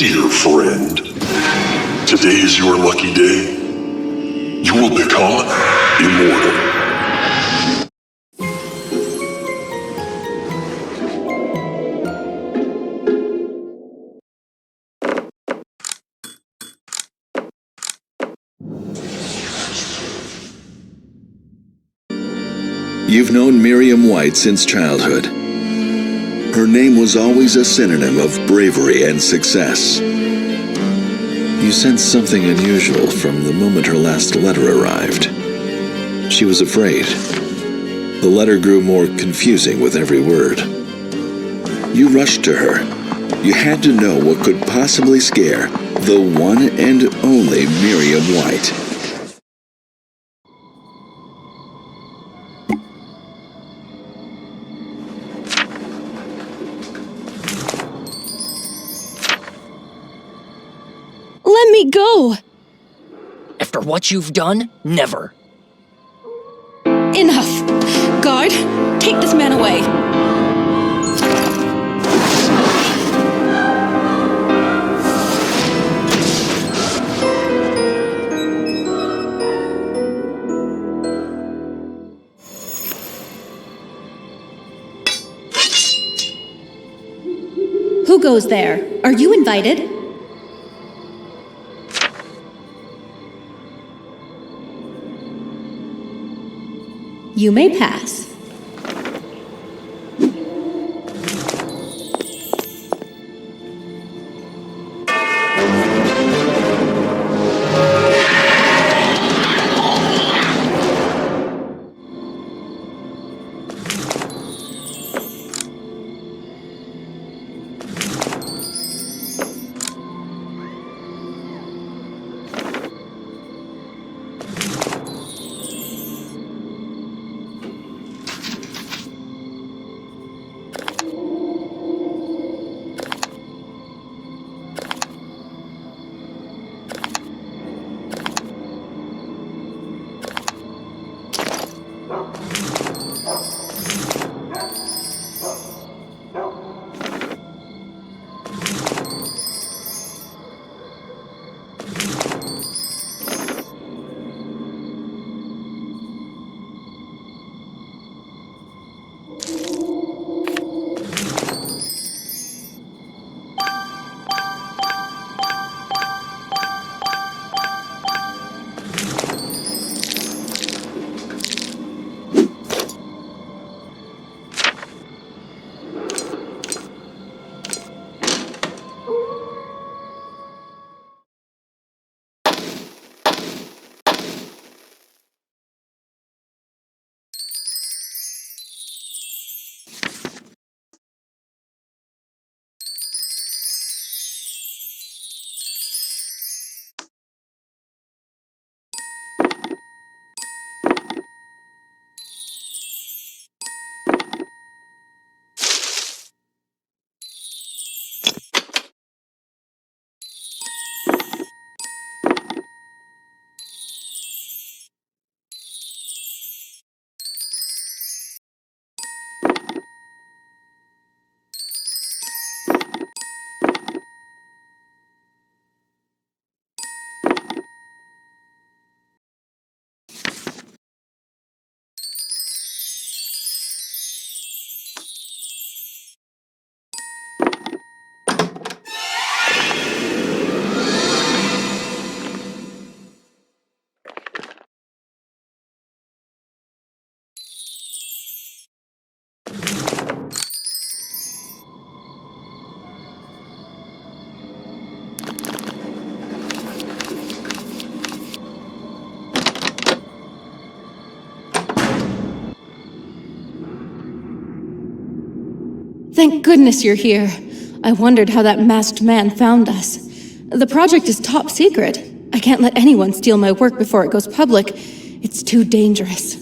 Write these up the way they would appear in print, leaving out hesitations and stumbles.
dear friend. Today is your lucky day. You will become immortal. You've known Miriam White since childhood. Her name was always a synonym of bravery and success. You sensed something unusual from the moment her last letter arrived. She was afraid. The letter grew more confusing with every word. You rushed to her. You had to know what could possibly scare the one and only Miriam White. Let me go! After what you've done, never. Enough! Guard, take this man away. Who goes there? Are you invited? You may pass. Thank goodness you're here. I wondered how that masked man found us. The project is top secret. I can't let anyone steal my work before it goes public. It's too dangerous.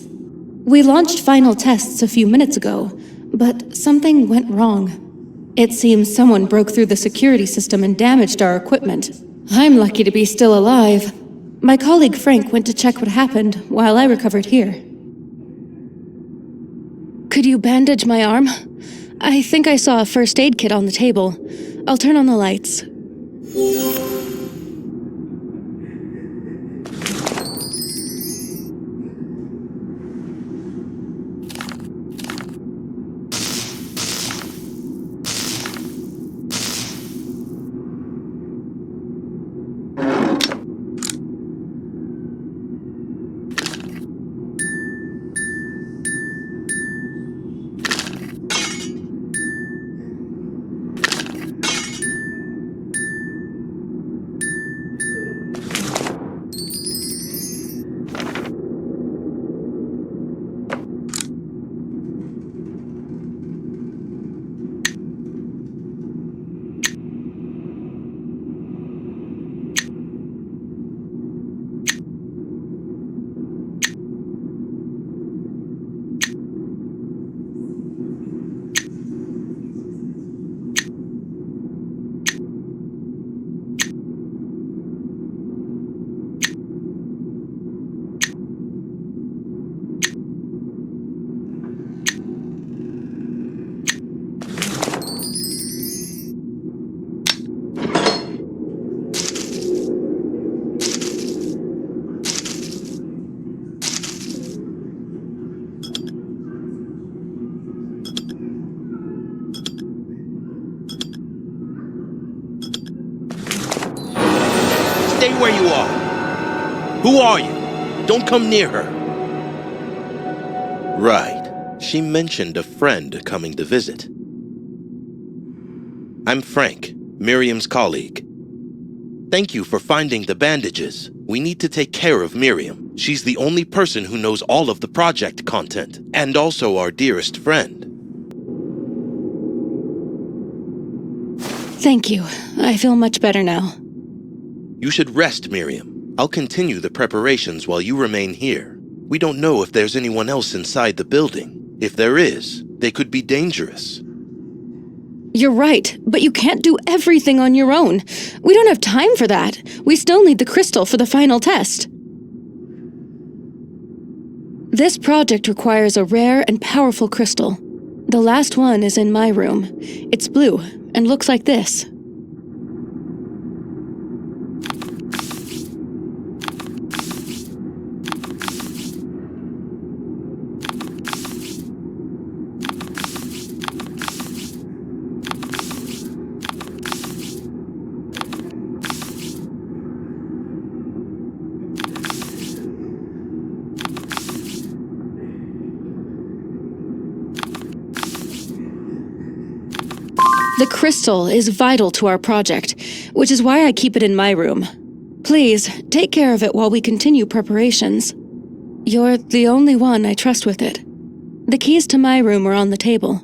We launched final tests a few minutes ago, but something went wrong. It seems someone broke through the security system and damaged our equipment. I'm lucky to be still alive. My colleague Frank went to check what happened while I recovered here. Could you bandage my arm? I think I saw a first aid kit on the table. I'll turn on the lights. Stay where you are. Who are you? Don't come near her. Right. She mentioned a friend coming to visit. I'm Frank, Miriam's colleague. Thank you for finding the bandages. We need to take care of Miriam. She's the only person who knows all of the project content, and also our dearest friend. Thank you. I feel much better now. You should rest, Miriam. I'll continue the preparations while you remain here. We don't know if there's anyone else inside the building. If there is, they could be dangerous. You're right, but you can't do everything on your own. We don't have time for that. We still need the crystal for the final test. This project requires a rare and powerful crystal. The last one is in my room. It's blue and looks like this. The crystal is vital to our project, which is why I keep it in my room. Please, take care of it while we continue preparations. You're the only one I trust with it. The keys to my room are on the table.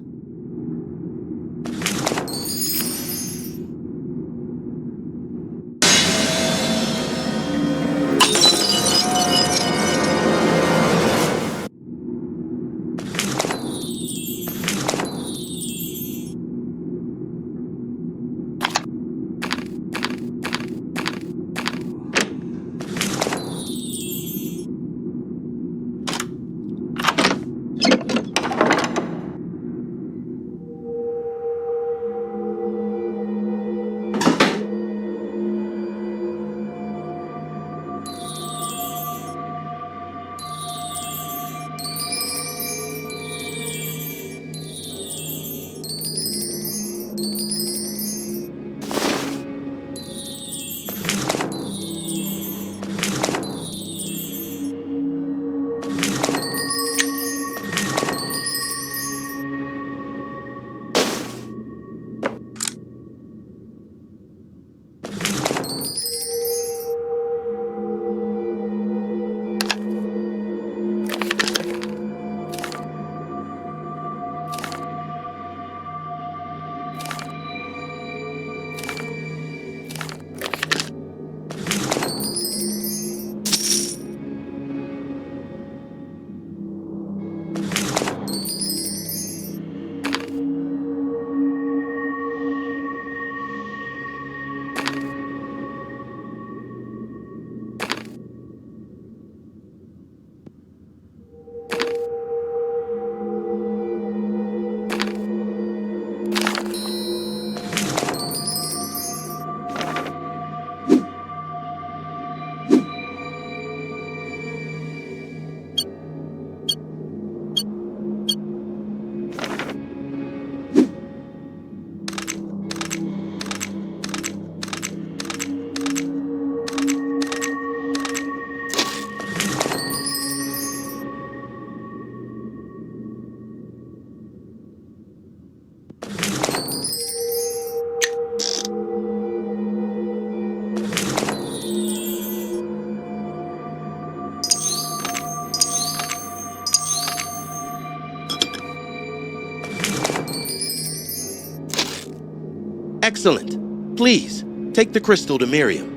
Excellent. Please, take the crystal to Miriam.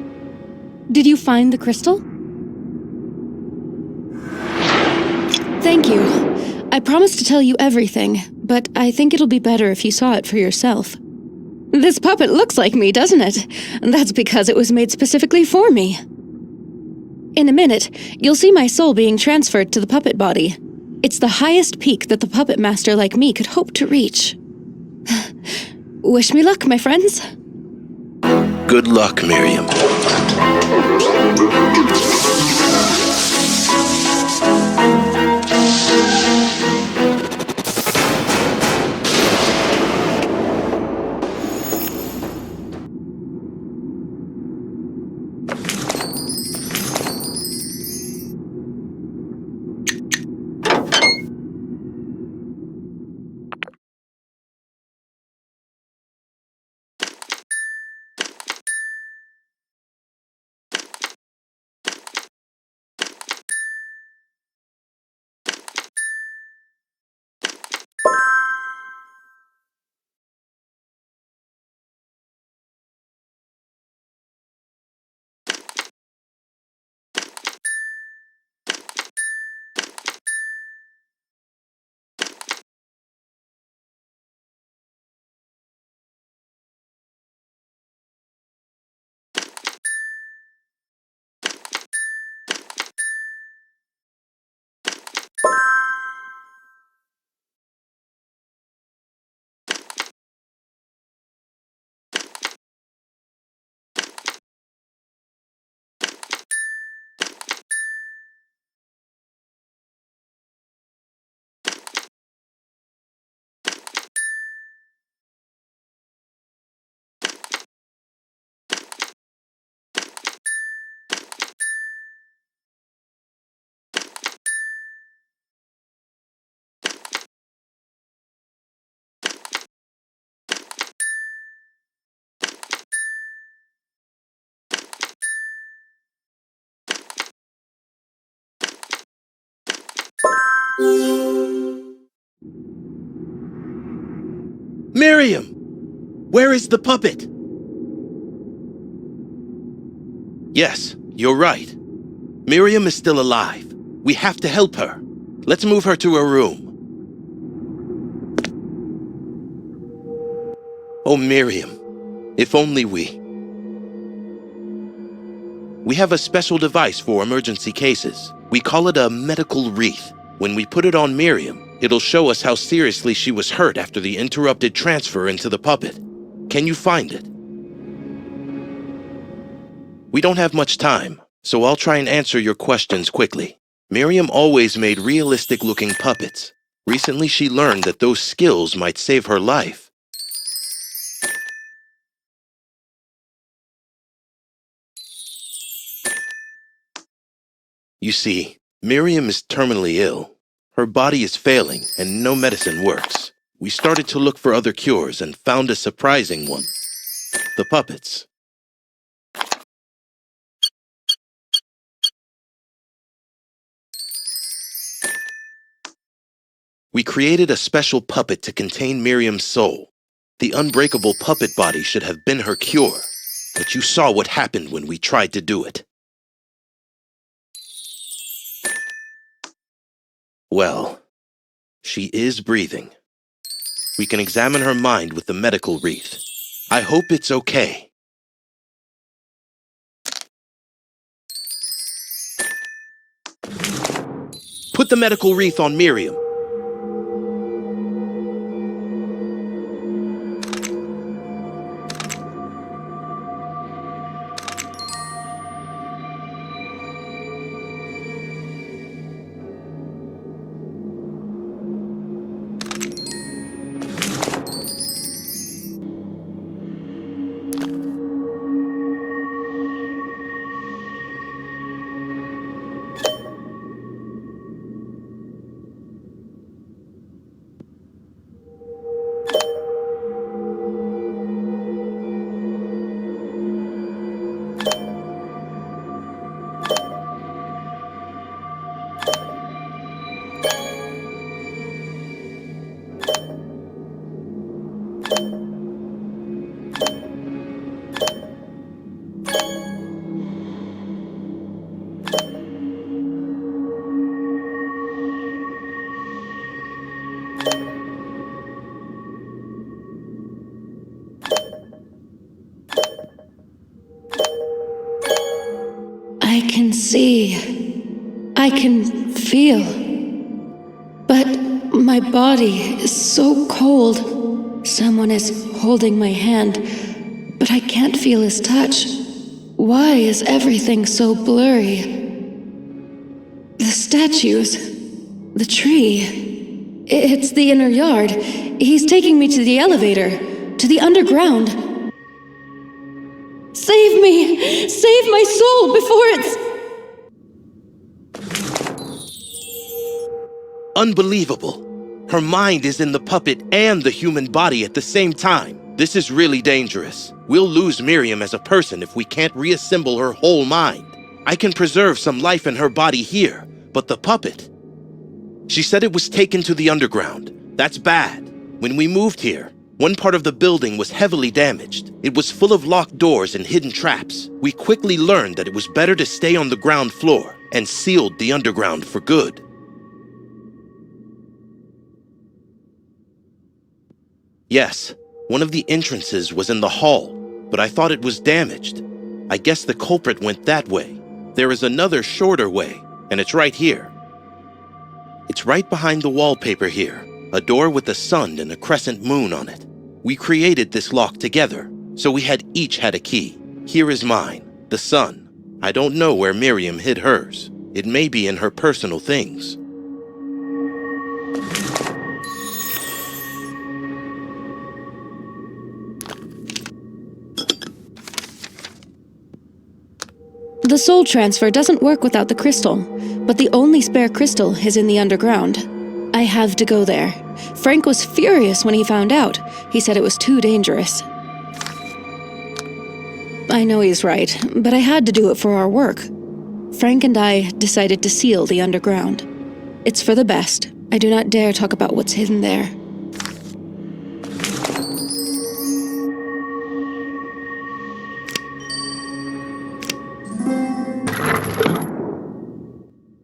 Did you find the crystal? Thank you. I promised to tell you everything, but I think it'll be better if you saw it for yourself. This puppet looks like me, doesn't it? That's because it was made specifically for me. In a minute, you'll see my soul being transferred to the puppet body. It's the highest peak that the puppet master like me could hope to reach. Wish me luck, my friends. Good luck, Miriam. Miriam! Where is the puppet? Yes, you're right. Miriam is still alive. We have to help her. Let's move her to her room. Oh, Miriam. If only we have a special device for emergency cases. We call it a medical wreath. When we put it on Miriam, it'll show us how seriously she was hurt after the interrupted transfer into the puppet. Can you find it? We don't have much time, so I'll try and answer your questions quickly. Miriam always made realistic-looking puppets. Recently, she learned that those skills might save her life. You see, Miriam is terminally ill. Her body is failing, and no medicine works. We started to look for other cures and found a surprising one. The puppets. We created a special puppet to contain Miriam's soul. The unbreakable puppet body should have been her cure, but you saw what happened when we tried to do it. Well, she is breathing. We can examine her mind with the medical wreath. I hope it's okay. Put the medical wreath on Miriam. see. I can feel. But my body is so cold. Someone is holding my hand, but I can't feel his touch. Why is everything so blurry? The statues, the tree. It's the inner yard. He's taking me to the elevator, to the underground. Save me! Save my soul before it's... Unbelievable. Her mind is in the puppet and the human body at the same time. This is really dangerous. We'll lose Miriam as a person if we can't reassemble her whole mind. I can preserve some life in her body here, but the puppet... She said it was taken to the underground. That's bad. When we moved here, one part of the building was heavily damaged. It was full of locked doors and hidden traps. We quickly learned that it was better to stay on the ground floor and sealed the underground for good. Yes, one of the entrances was in the hall, but I thought it was damaged. I guess the culprit went that way. There is another shorter way, and it's right here. It's right behind the wallpaper here, a door with a sun and a crescent moon on it. We created this lock together, so we each had a key. Here is mine, the sun. I don't know where Miriam hid hers. It may be in her personal things. The soul transfer doesn't work without the crystal, but the only spare crystal is in the underground. I have to go there. Frank was furious when he found out. He said it was too dangerous. I know he's right, but I had to do it for our work. Frank and I decided to seal the underground. It's for the best. I do not dare talk about what's hidden there.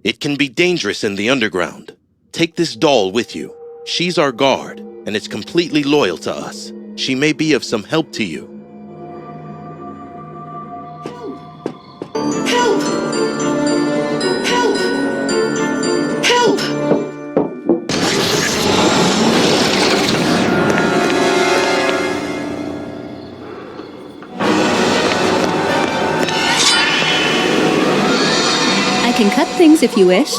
It can be dangerous in the underground. Take this doll with you. She's our guard, and it's completely loyal to us. She may be of some help to you. Help! Help! Help! I can cut things if you wish.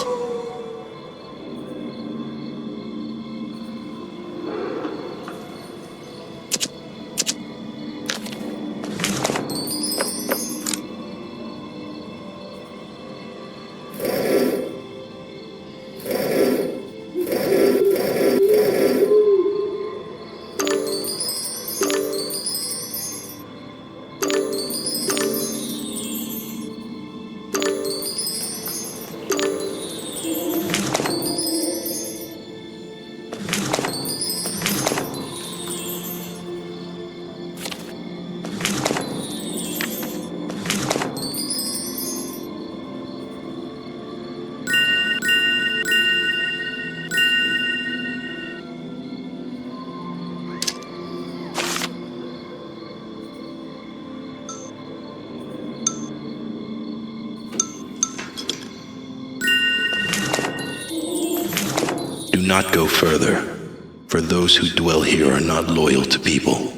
Do not go further, for those who dwell here are not loyal to people.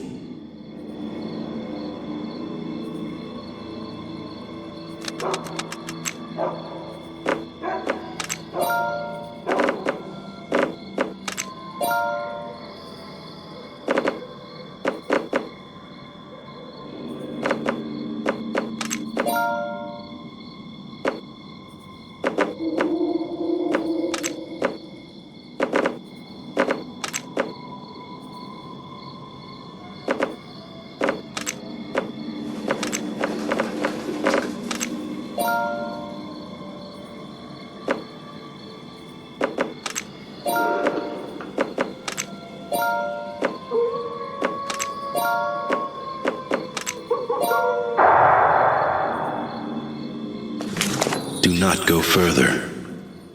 Do not go further,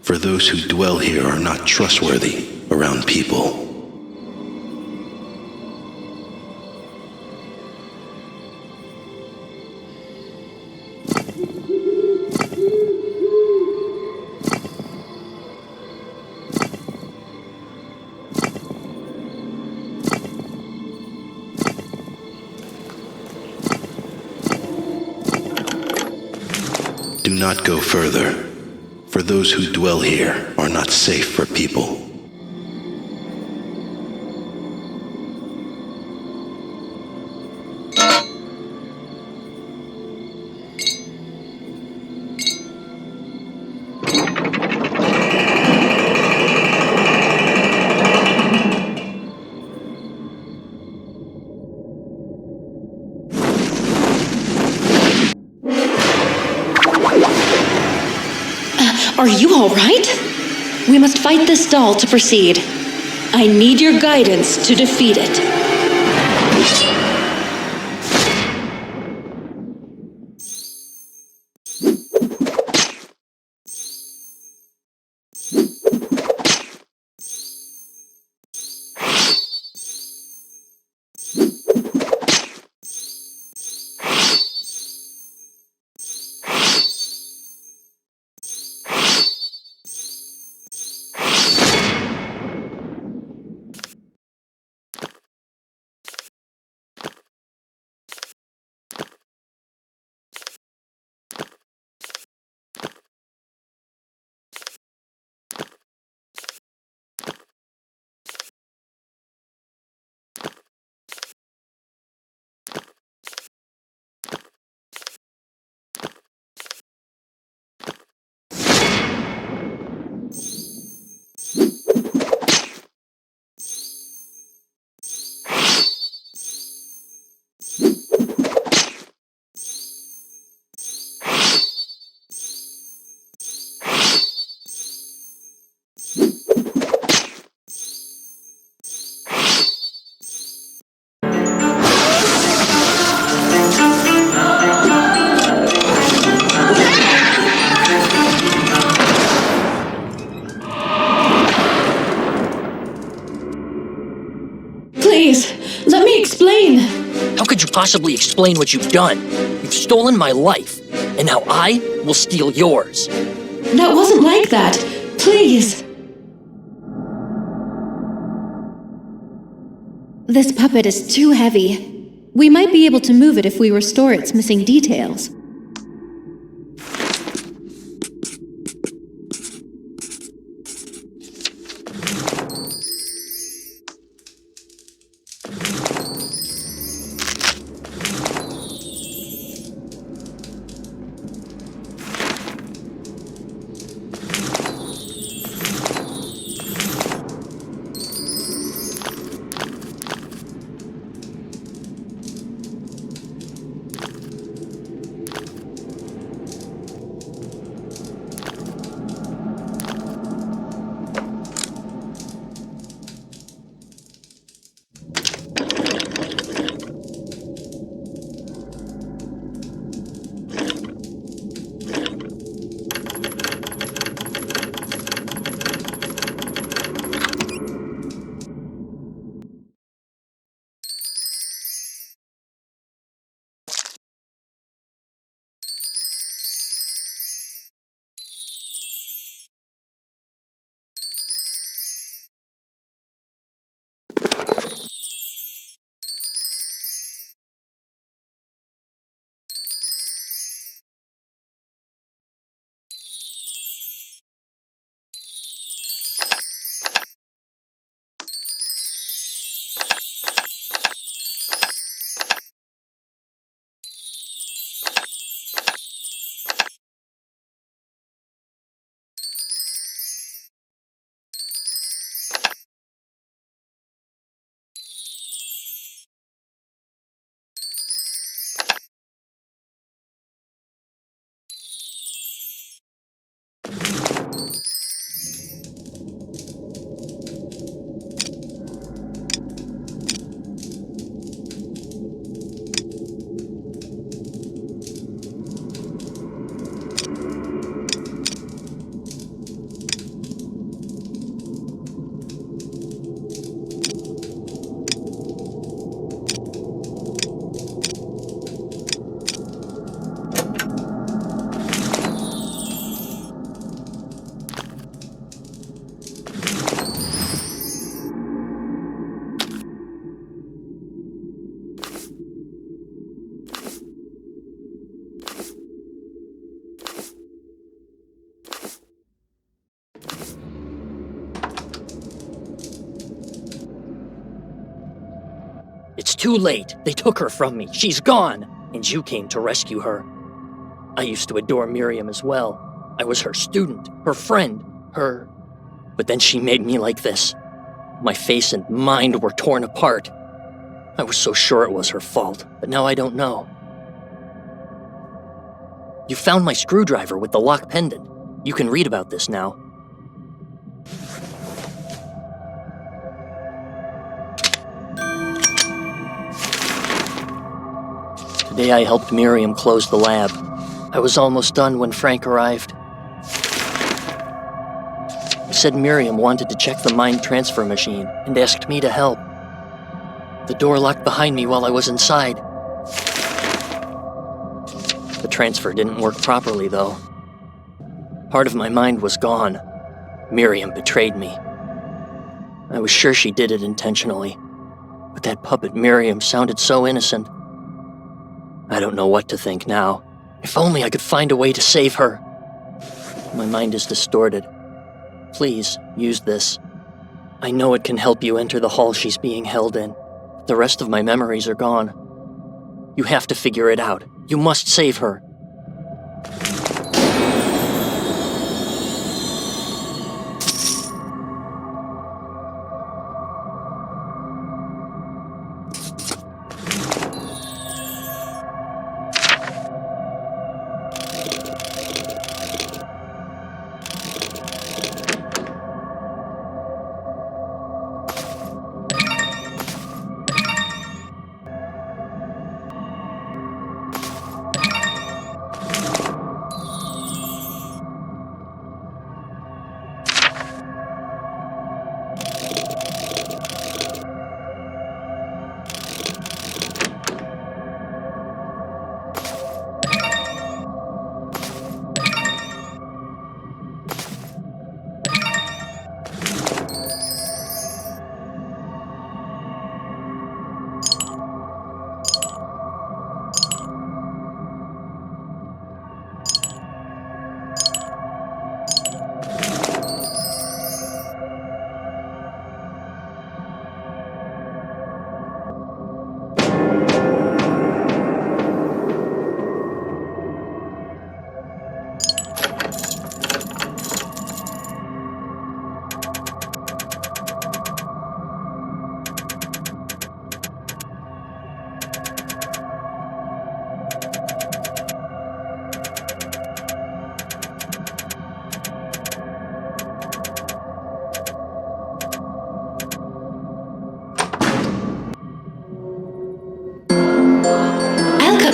for those who dwell here are not trustworthy around people. not go further, for those who dwell here are not safe for people. Are you all right? We must fight this doll to proceed. I need your guidance to defeat it. Please, let me explain. How could you possibly explain what you've done? You've stolen my life, and now I will steal yours. That wasn't like that. Please. This puppet is too heavy. We might be able to move it if we restore its missing details. too late. They took her from me. She's gone. And you came to rescue her. I used to adore Miriam as well. I was her student, her friend, her... But then she made me like this. My face and mind were torn apart. I was so sure it was her fault, but now I don't know. You found my screwdriver with the lock pendant. You can read about this now. Today I helped Miriam close the lab. I was almost done when Frank arrived. He said Miriam wanted to check the mind transfer machine and asked me to help. The door locked behind me while I was inside. The transfer didn't work properly, though. Part of my mind was gone. Miriam betrayed me. I was sure she did it intentionally, but that puppet Miriam sounded so innocent. I don't know what to think now. If only I could find a way to save her. My mind is distorted. Please, use this. I know it can help you enter the hall she's being held in. The rest of my memories are gone. You have to figure it out. You must save her.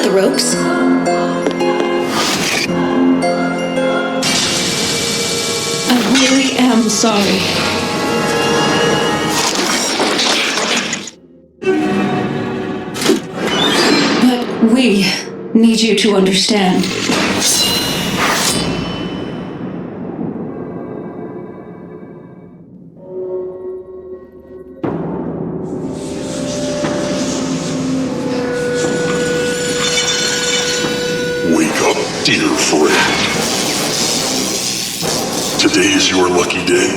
Ropes. I really am sorry. But we need you to understand. Dear friend, today is your lucky day.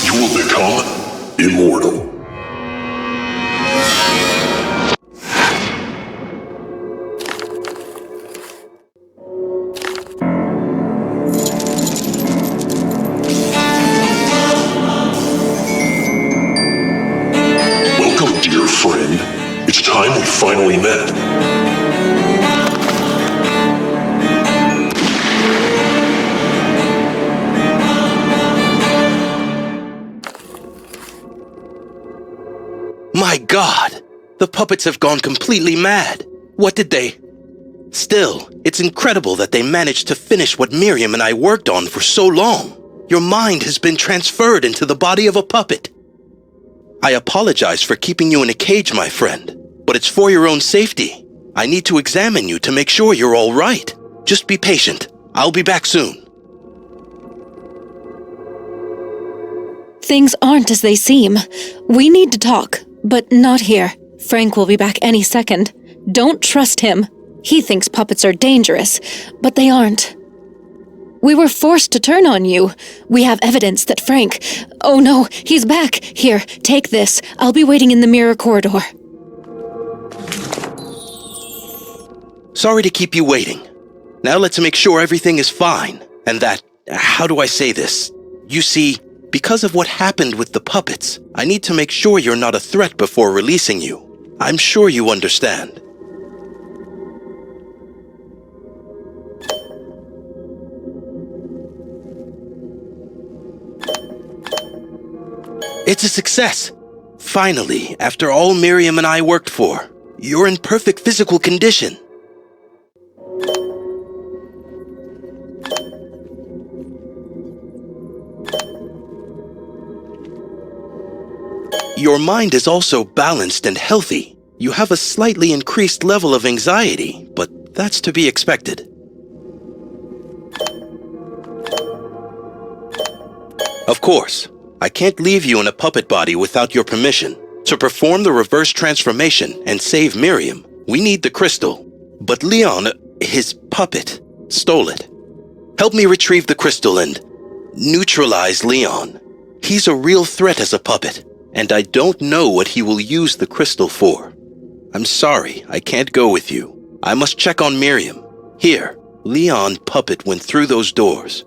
You will become immortal. Welcome, dear friend. It's time we finally met. My God! The puppets have gone completely mad. What did they... Still, it's incredible that they managed to finish what Miriam and I worked on for so long. Your mind has been transferred into the body of a puppet. I apologize for keeping you in a cage, my friend, but it's for your own safety. I need to examine you to make sure you're all right. Just be patient. I'll be back soon. Things aren't as they seem. We need to talk, but not here. Frank will be back any second. Don't trust him. He thinks puppets are dangerous, but they aren't. We were forced to turn on you. We have evidence that Frank... Oh no, he's back. Here, take this. I'll be waiting in the mirror corridor. Sorry to keep you waiting. Now let's make sure everything is fine, and that... How do I say this? You see, because of what happened with the puppets, I need to make sure you're not a threat before releasing you. I'm sure you understand. It's a success! Finally, after all Miriam and I worked for, you're in perfect physical condition. Your mind is also balanced and healthy. You have a slightly increased level of anxiety, but that's to be expected. Of course, I can't leave you in a puppet body without your permission. To perform the reverse transformation and save Miriam, we need the crystal. But Leon, his puppet, stole it. Help me retrieve the crystal and neutralize Leon. He's a real threat as a puppet, and I don't know what he will use the crystal for. I'm sorry, I can't go with you. I must check on Miriam. Here, Leon puppet went through those doors.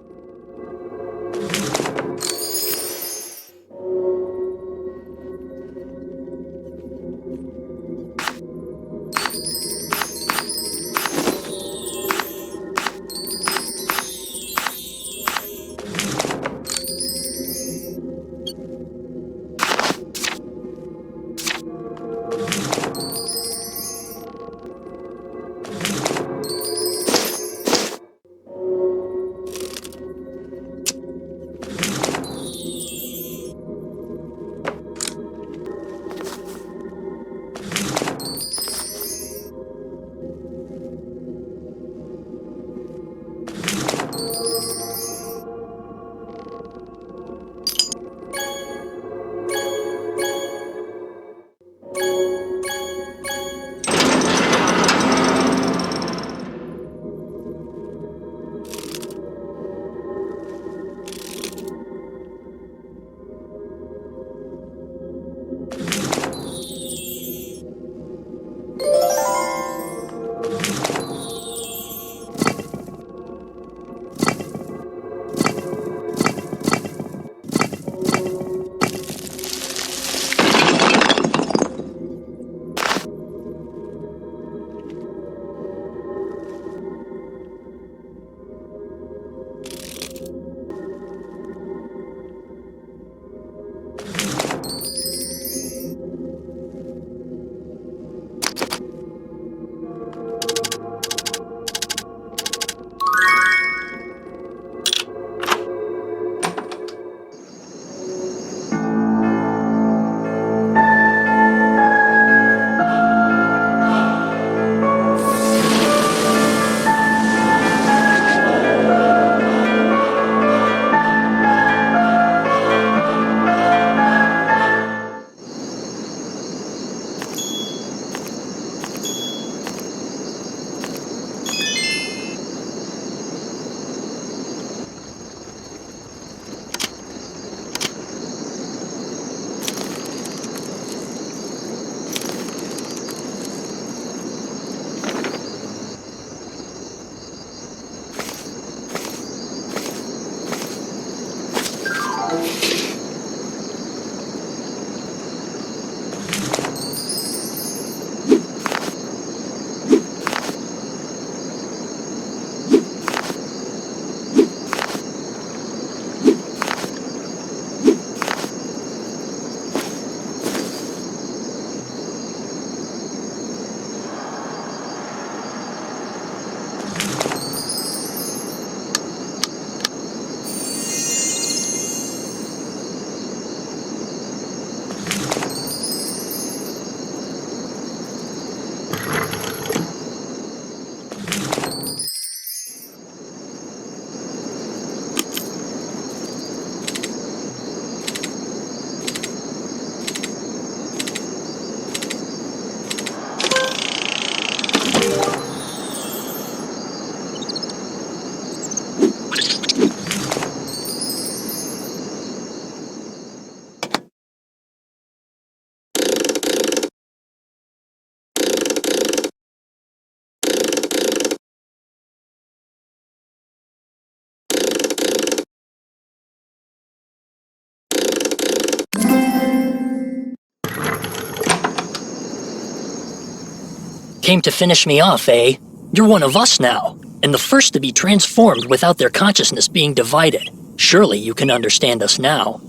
came to finish me off, eh? You're one of us now, and the first to be transformed without their consciousness being divided. Surely you can understand us now.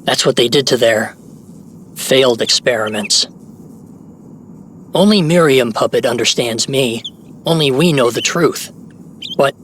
That's what they did to their failed experiments. Only Miriam Puppet understands me. Only we know the truth. But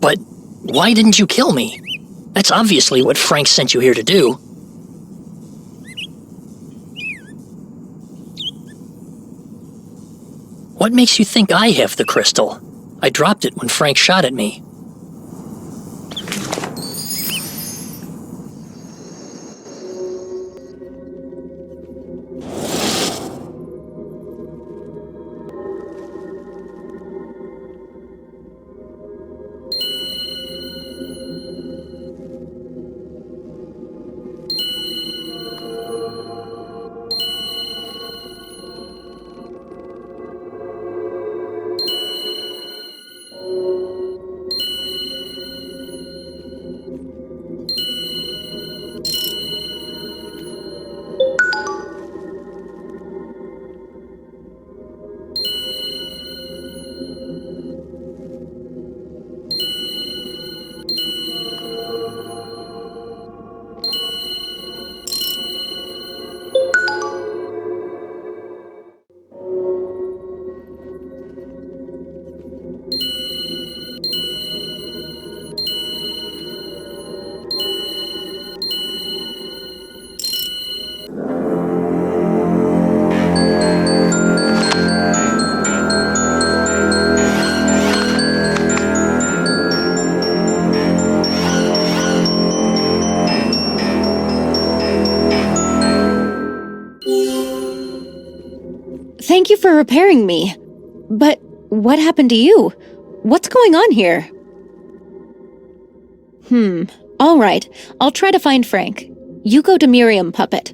But why didn't you kill me? That's obviously what Frank sent you here to do. What makes you think I have the crystal? I dropped it when Frank shot at me. Thank you for repairing me. But what happened to you? What's going on here? All right. I'll try to find Frank. You go to Miriam, Puppet.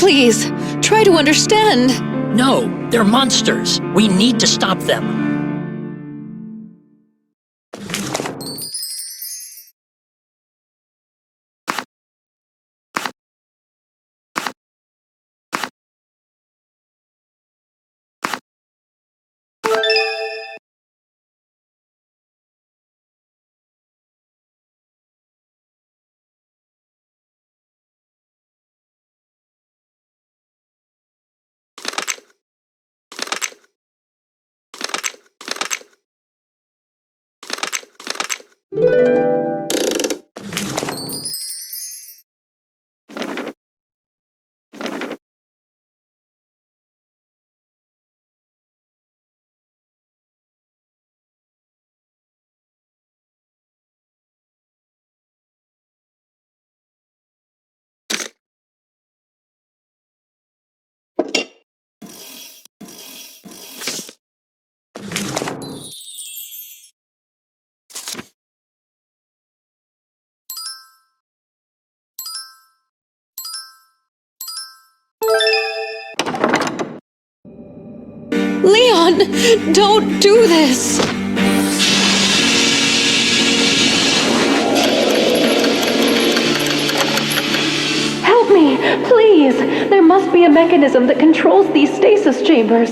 Please, try to understand. No, they're monsters. We need to stop them. Leon, don't do this! Help me, please! There must be a mechanism that controls these stasis chambers.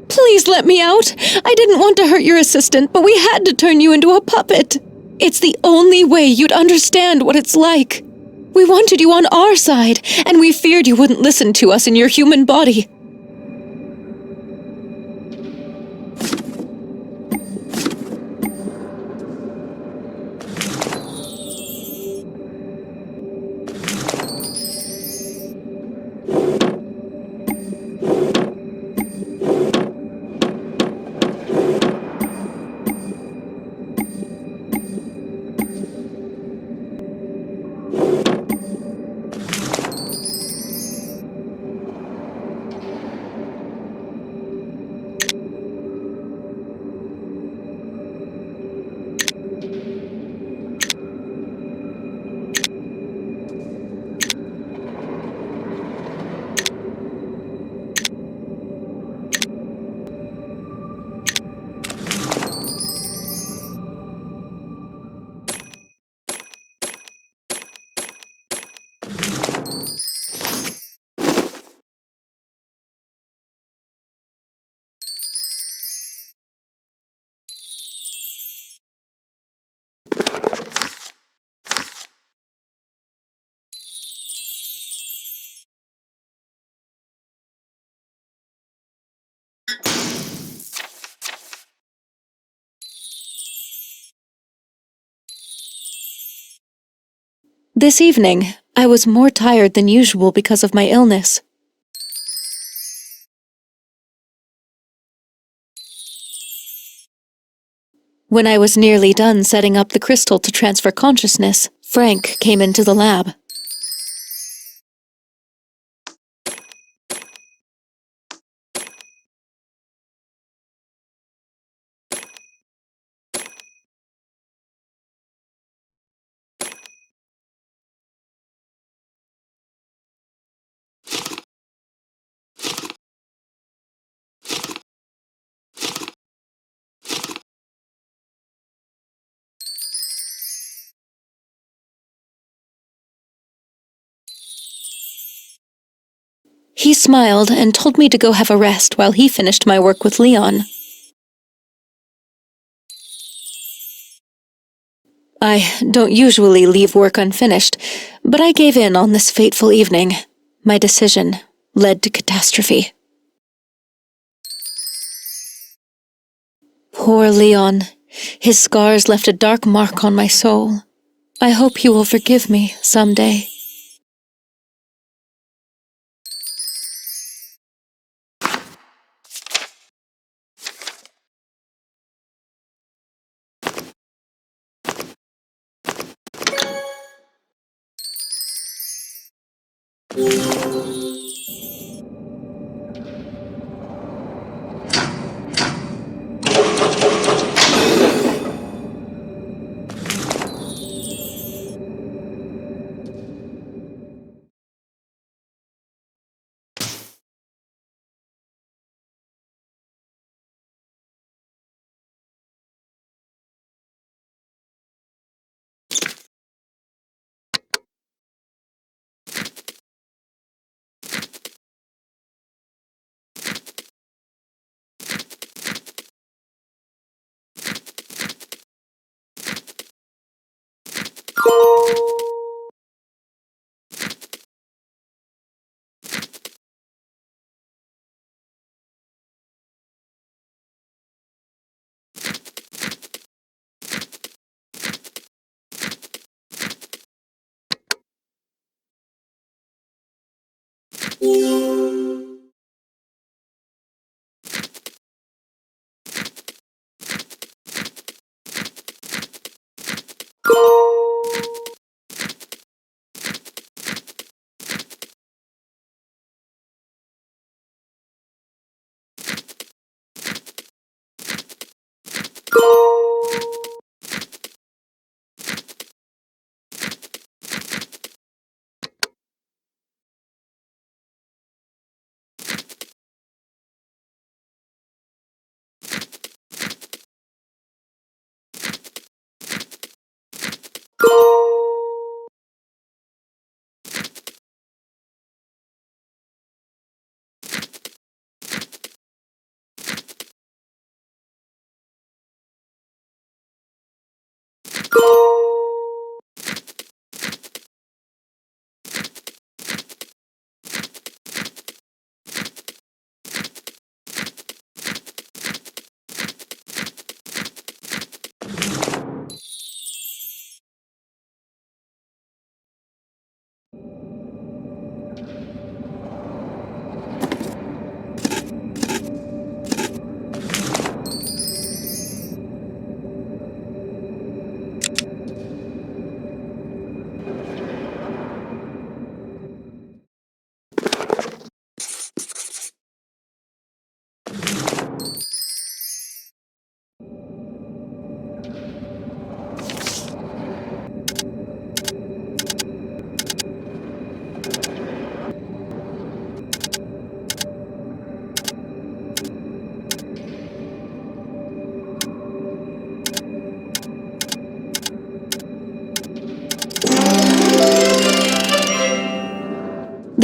Please let me out! I didn't want to hurt your assistant, but we had to turn you into a puppet. It's the only way you'd understand what it's like. We wanted you on our side, and we feared you wouldn't listen to us in your human body. This evening, I was more tired than usual because of my illness. When I was nearly done setting up the crystal to transfer consciousness, Frank came into the lab. He smiled and told me to go have a rest while he finished my work with Leon. I don't usually leave work unfinished, but I gave in on this fateful evening. My decision led to catastrophe. Poor Leon. His scars left a dark mark on my soul. I hope he will forgive me someday.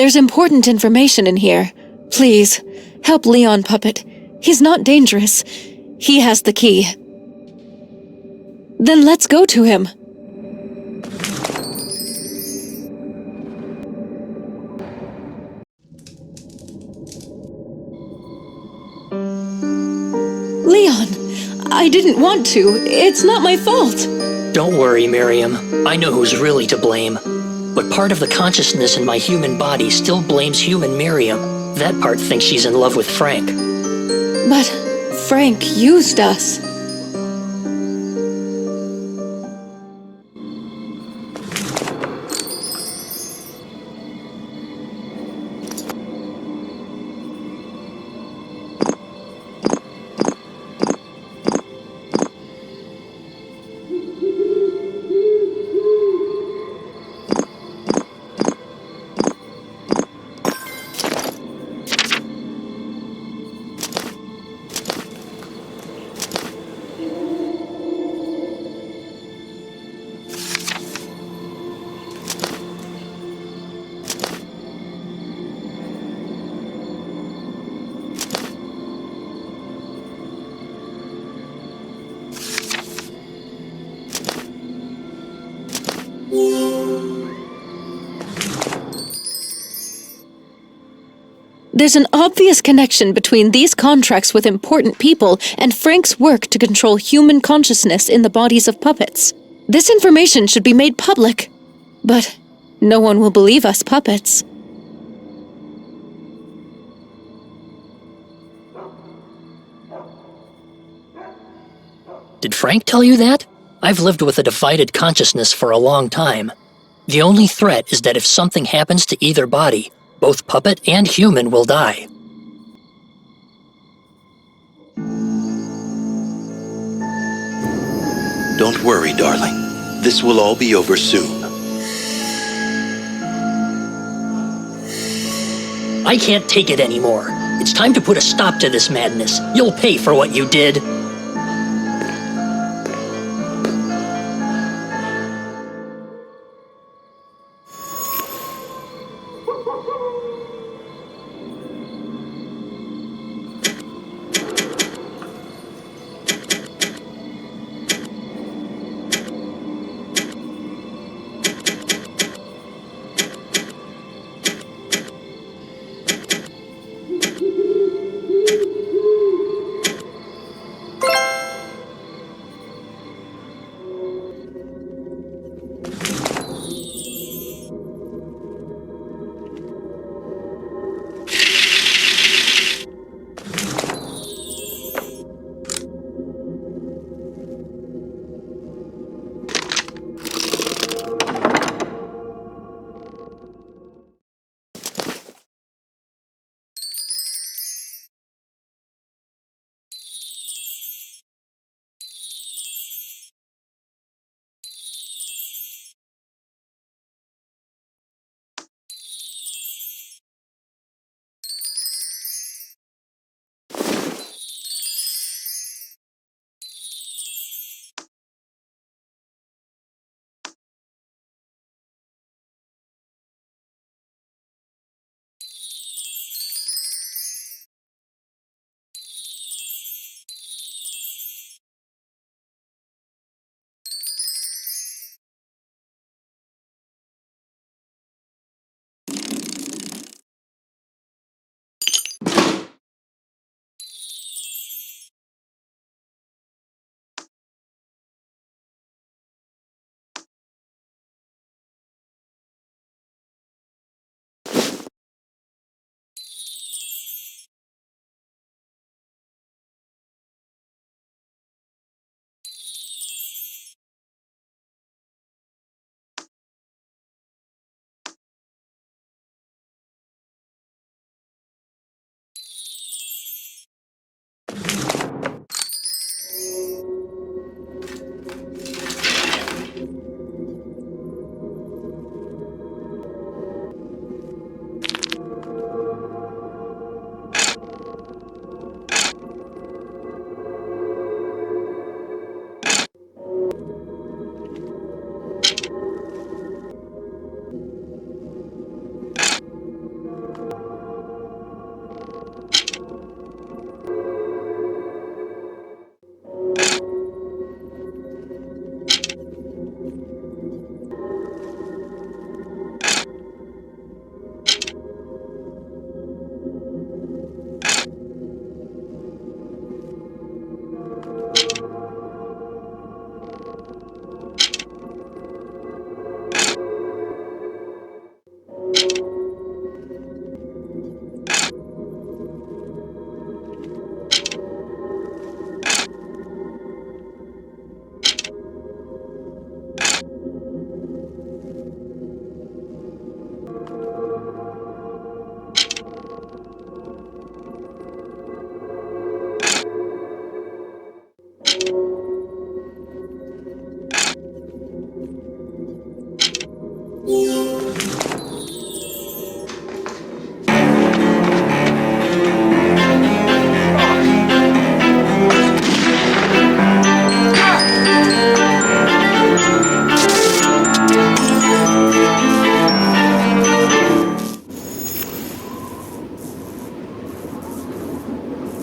There's important information in here. Please, help Leon, Puppet. He's not dangerous. He has the key. Then let's go to him. Leon, I didn't want to. It's not my fault. Don't worry, Miriam. I know who's really to blame. But part of the consciousness in my human body still blames human Miriam. That part thinks she's in love with Frank. But Frank used us. There's an obvious connection between these contracts with important people and Frank's work to control human consciousness in the bodies of puppets. This information should be made public. But no one will believe us puppets. Did Frank tell you that? I've lived with a divided consciousness for a long time. The only threat is that if something happens to either body, both puppet and human will die. Don't worry, darling. This will all be over soon. I can't take it anymore. It's time to put a stop to this madness. You'll pay for what you did.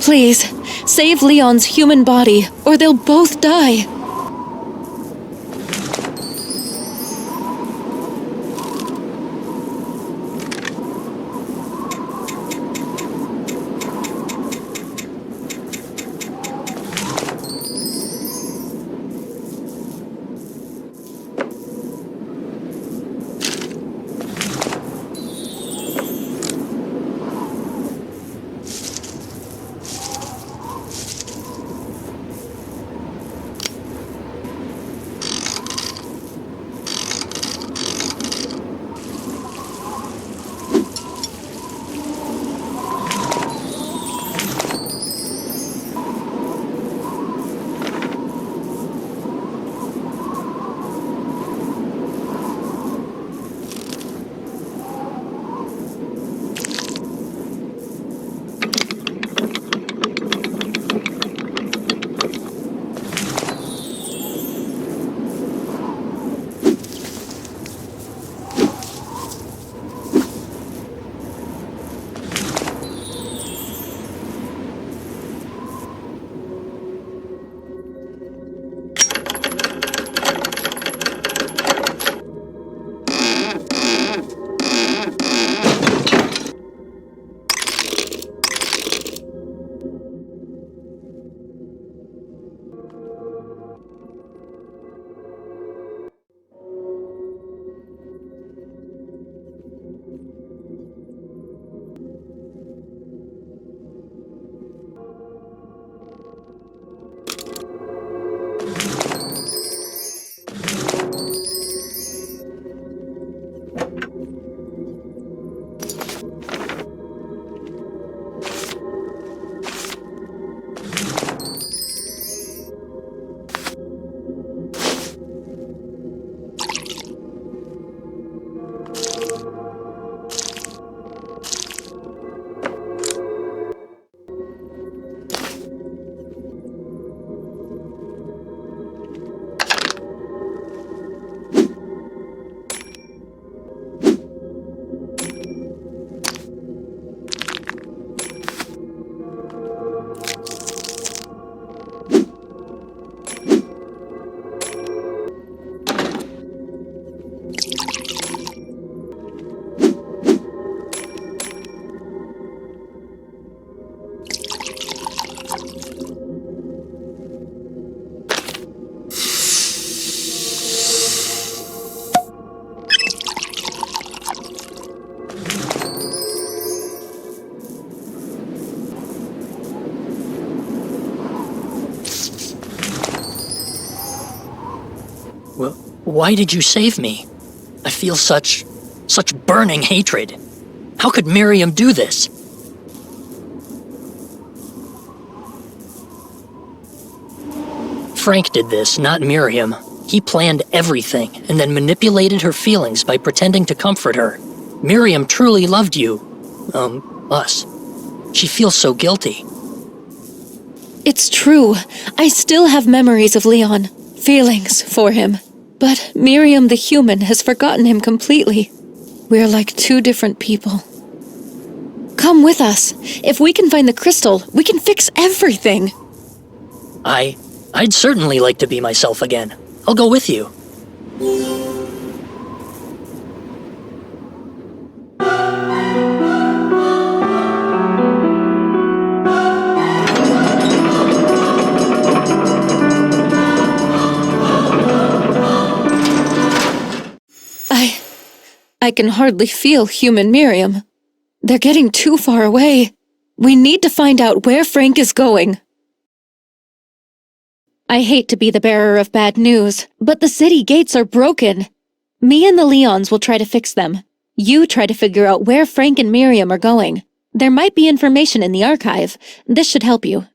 Please, save Leon's human body, or they'll both die. Why did you save me? I feel such burning hatred. How could Miriam do this? Frank did this, not Miriam. He planned everything and then manipulated her feelings by pretending to comfort her. Miriam truly loved you. Us. She feels so guilty. It's true. I still have memories of Leon, feelings for him. But Miriam the human has forgotten him completely. We're like two different people. Come with us. If we can find the crystal, we can fix everything. I'd certainly like to be myself again. I'll go with you. I can hardly feel human Miriam. They're getting too far away. We need to find out where Frank is going. I hate to be the bearer of bad news, but the city gates are broken. Me and the Leons will try to fix them. You try to figure out where Frank and Miriam are going. There might be information in the archive. This should help you.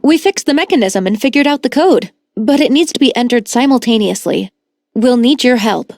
We fixed the mechanism and figured out the code, but it needs to be entered simultaneously. We'll need your help.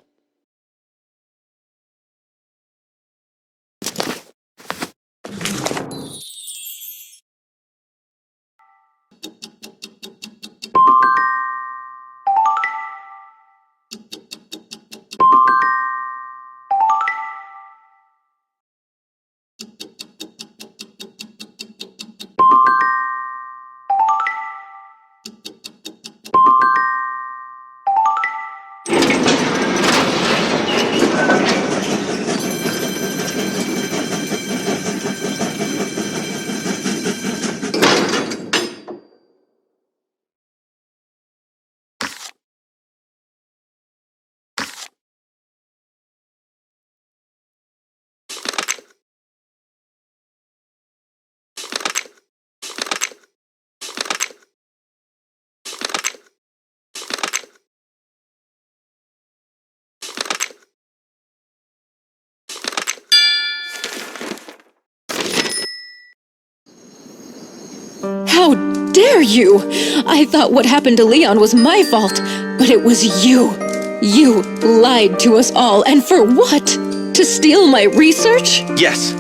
How dare you! I thought what happened to Leon was my fault, but it was you. You lied to us all, and for what? To steal my research? Yes,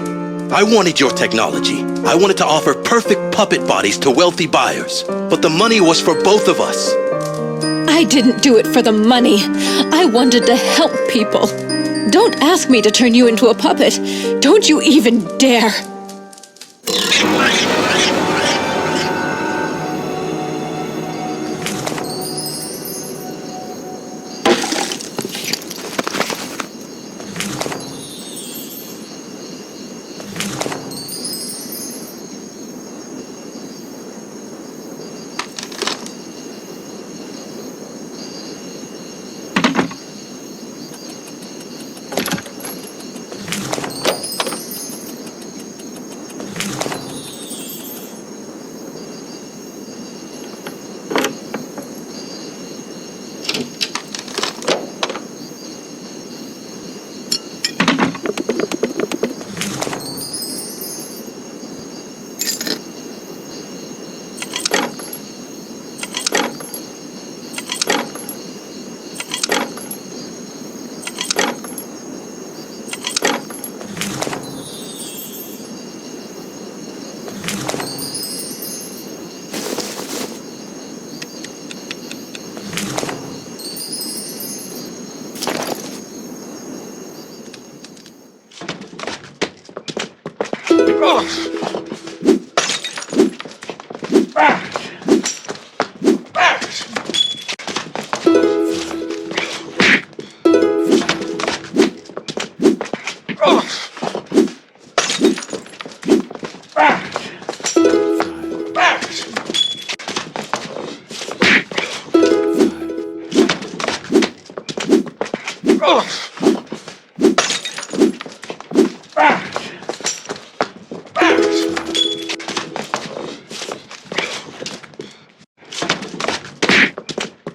I wanted your technology. I wanted to offer perfect puppet bodies to wealthy buyers, but the money was for both of us. I didn't do it for the money. I wanted to help people. Don't ask me to turn you into a puppet. Don't you even dare.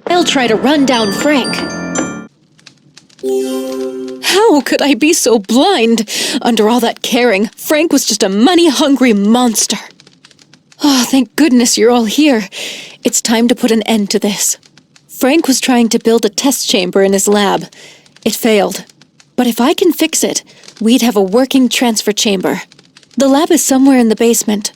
I'll try to run down Frank. How could I be so blind? Under all that caring, Frank was just a money-hungry monster. Oh, thank goodness you're all here. It's time to put an end to this. Frank was trying to build a test chamber in his lab. It failed. But if I can fix it, we'd have a working transfer chamber. The lab is somewhere in the basement.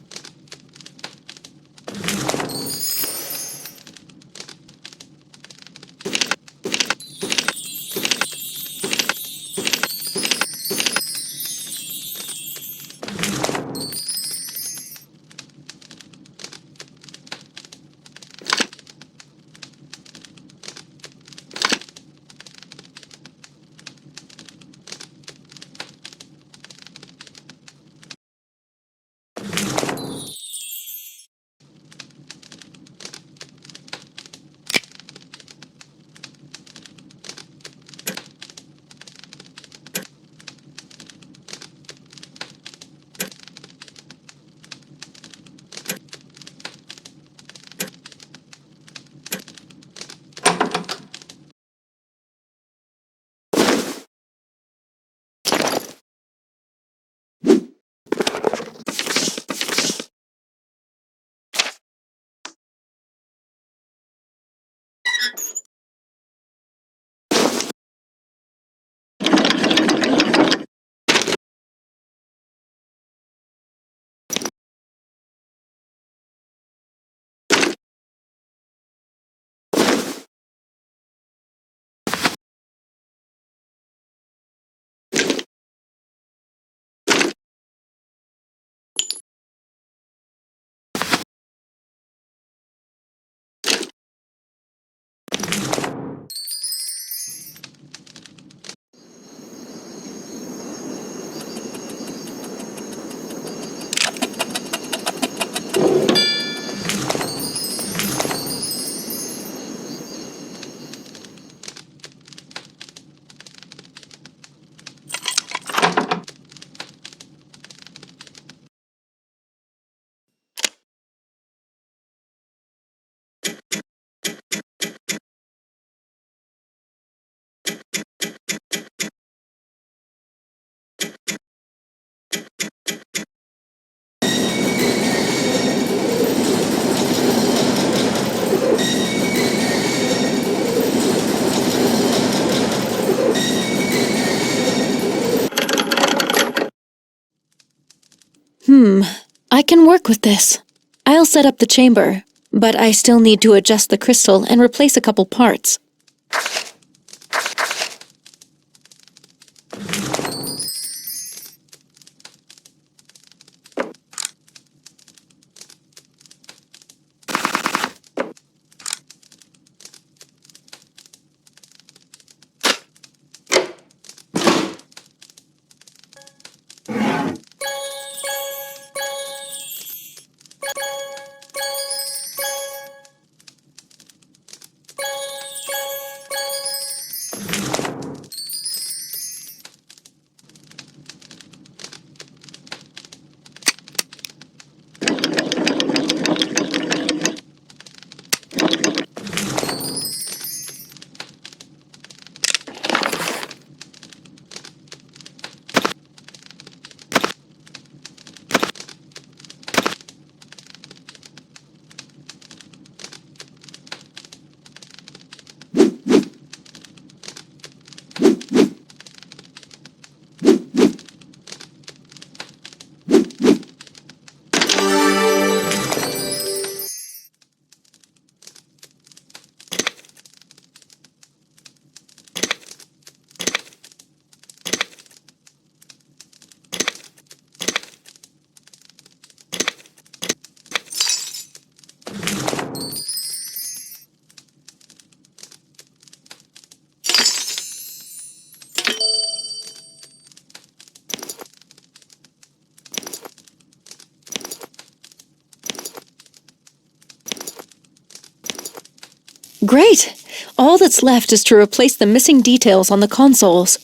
I can work with this. I'll set up the chamber, but I still need to adjust the crystal and replace a couple parts. Great! All that's left is to replace the missing details on the consoles.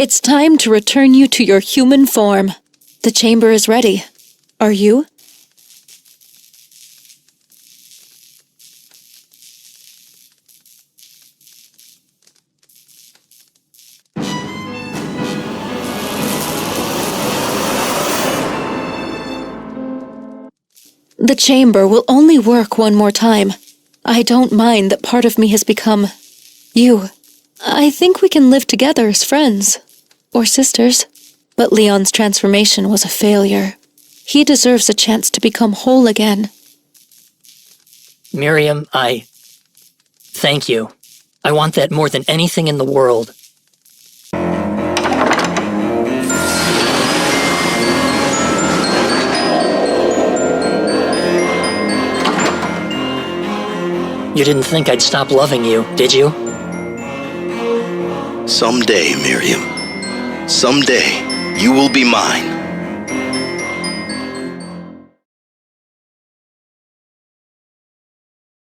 It's time to return you to your human form. The chamber is ready. Are you? The chamber will only work one more time. I don't mind that part of me has become you. I think we can live together as friends. Or sisters. But Leon's transformation was a failure. He deserves a chance to become whole again. Miriam, thank you. I want that more than anything in the world. You didn't think I'd stop loving you, did you? Someday, Miriam. Someday, you will be mine.